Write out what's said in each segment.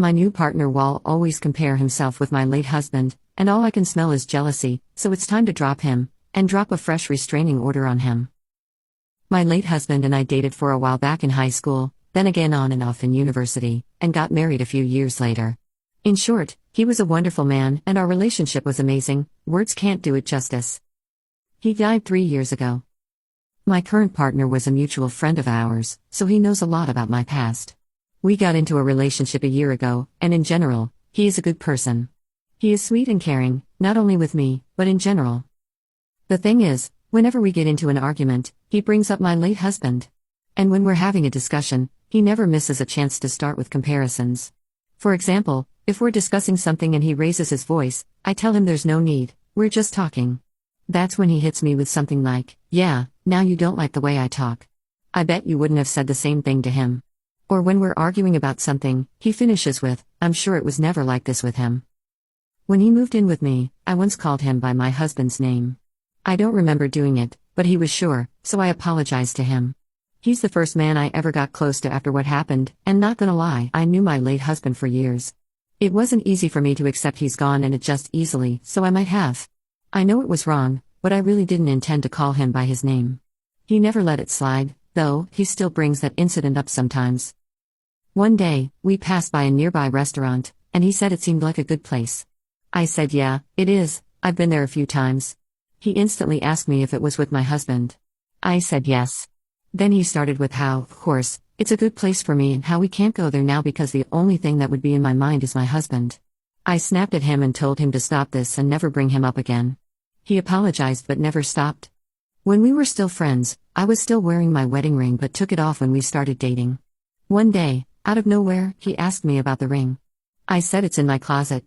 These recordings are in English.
My new partner will always compare himself with my late husband, and all I can smell is jealousy, so it's time to drop him, and drop a fresh restraining order on him. My late husband and I dated for a while back in high school, then again on and off in university, and got married a few years later. In short, he was a wonderful man and our relationship was amazing, words can't do it justice. He died 3 years ago. My current partner was a mutual friend of ours, so he knows a lot about my past. We got into a relationship a year ago, and in general, he is a good person. He is sweet and caring, not only with me, but in general. The thing is, whenever we get into an argument, he brings up my late husband. And when we're having a discussion, he never misses a chance to start with comparisons. For example, if we're discussing something and he raises his voice, I tell him there's no need, we're just talking. That's when he hits me with something like, "Yeah, now you don't like the way I talk." I bet you wouldn't have said the same thing to him. Or when we're arguing about something, he finishes with, "I'm sure it was never like this with him." When he moved in with me, I once called him by my husband's name. I don't remember doing it, but he was sure, so I apologized to him. He's the first man I ever got close to after what happened, and not gonna lie, I knew my late husband for years. It wasn't easy for me to accept he's gone and adjust easily, so I might have. I know it was wrong, but I really didn't intend to call him by his name. He never let it slide, though, he still brings that incident up sometimes. One day, we passed by a nearby restaurant, and he said it seemed like a good place. I said, "Yeah, it is, I've been there a few times." He instantly asked me if it was with my husband. I said yes. Then he started with how, of course, it's a good place for me and how we can't go there now because the only thing that would be in my mind is my husband. I snapped at him and told him to stop this and never bring him up again. He apologized but never stopped. When we were still friends, I was still wearing my wedding ring but took it off when we started dating. One day, out of nowhere, he asked me about the ring. I said it's in my closet.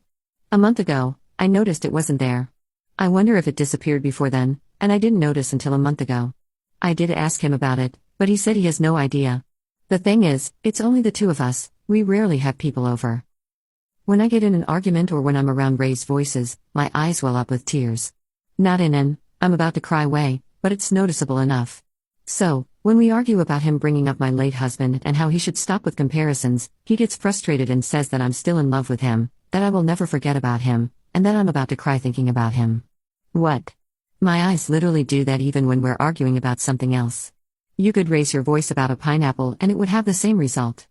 A month ago, I noticed it wasn't there. I wonder if it disappeared before then, and I didn't notice until a month ago. I did ask him about it, but he said he has no idea. The thing is, it's only the two of us, we rarely have people over. When I get in an argument or when I'm around raised voices, my eyes well up with tears. Not in an, I'm about to cry way, but it's noticeable enough. So, when we argue about him bringing up my late husband and how he should stop with comparisons, he gets frustrated and says that I'm still in love with him, that I will never forget about him, and that I'm about to cry thinking about him. What? My eyes literally do that even when we're arguing about something else. You could raise your voice about a pineapple and it would have the same result.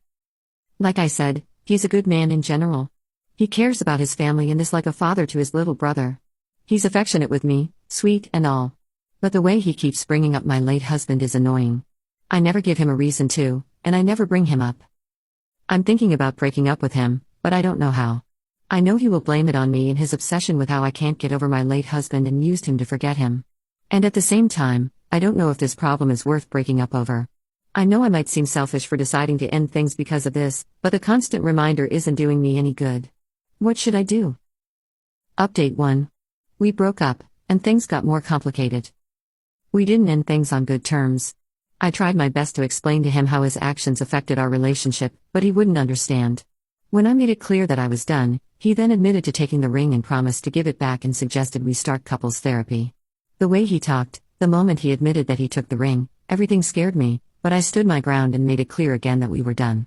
Like I said, he's a good man in general. He cares about his family and is like a father to his little brother. He's affectionate with me, sweet and all. But the way he keeps bringing up my late husband is annoying. I never give him a reason to, and I never bring him up. I'm thinking about breaking up with him, but I don't know how. I know he will blame it on me and his obsession with how I can't get over my late husband and used him to forget him. And at the same time, I don't know if this problem is worth breaking up over. I know I might seem selfish for deciding to end things because of this, but the constant reminder isn't doing me any good. What should I do? Update 1. We broke up, and things got more complicated. We didn't end things on good terms. I tried my best to explain to him how his actions affected our relationship, but he wouldn't understand. When I made it clear that I was done, he then admitted to taking the ring and promised to give it back and suggested we start couples therapy. The way he talked, the moment he admitted that he took the ring, everything scared me, but I stood my ground and made it clear again that we were done.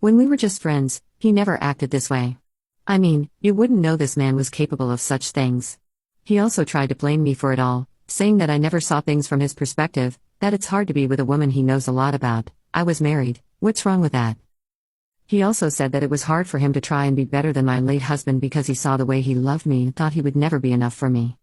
When we were just friends, he never acted this way. I mean, you wouldn't know this man was capable of such things. He also tried to blame me for it all, saying that I never saw things from his perspective, that it's hard to be with a woman he knows a lot about. I was married, what's wrong with that? He also said that it was hard for him to try and be better than my late husband because he saw the way he loved me and thought he would never be enough for me.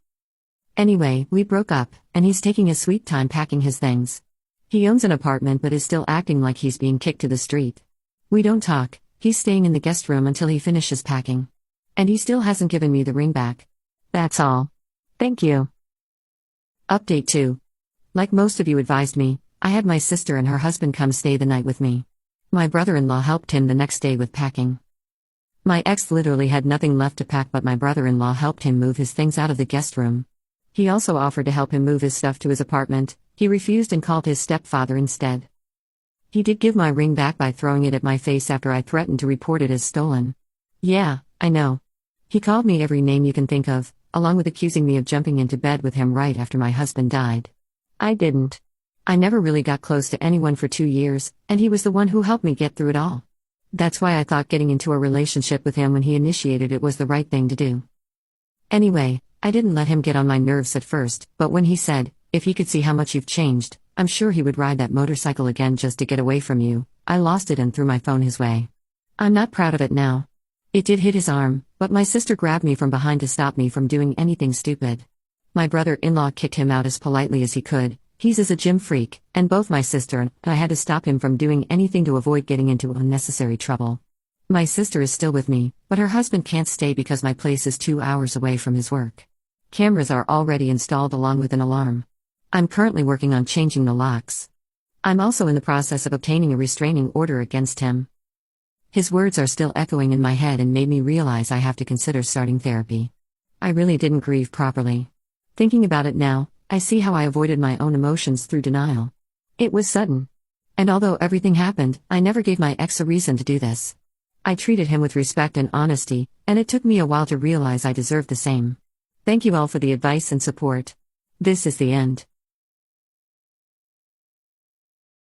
Anyway, we broke up, and he's taking his sweet time packing his things. He owns an apartment but is still acting like he's being kicked to the street. We don't talk, he's staying in the guest room until he finishes packing. And he still hasn't given me the ring back. That's all. Thank you. Update 2. Like most of you advised me, I had my sister and her husband come stay the night with me. My brother-in-law helped him the next day with packing. My ex literally had nothing left to pack, but my brother-in-law helped him move his things out of the guest room. He also offered to help him move his stuff to his apartment. He refused and called his stepfather instead. He did give my ring back by throwing it at my face after I threatened to report it as stolen. Yeah, I know. He called me every name you can think of, along with accusing me of jumping into bed with him right after my husband died. I didn't. I never really got close to anyone for 2 years, and he was the one who helped me get through it all. That's why I thought getting into a relationship with him when he initiated it was the right thing to do. Anyway, I didn't let him get on my nerves at first, but when he said, if he could see how much you've changed, I'm sure he would ride that motorcycle again just to get away from you, I lost it and threw my phone his way. I'm not proud of it now. It did hit his arm, but my sister grabbed me from behind to stop me from doing anything stupid. My brother-in-law kicked him out as politely as he could. He's a gym freak, and both my sister and I had to stop him from doing anything to avoid getting into unnecessary trouble. My sister is still with me, but her husband can't stay because my place is 2 hours away from his work. Cameras are already installed along with an alarm. I'm currently working on changing the locks. I'm also in the process of obtaining a restraining order against him. His words are still echoing in my head and made me realize I have to consider starting therapy. I really didn't grieve properly. Thinking about it now, I see how I avoided my own emotions through denial. It was sudden. And although everything happened, I never gave my ex a reason to do this. I treated him with respect and honesty, and it took me a while to realize I deserved the same. Thank you all for the advice and support. This is the end.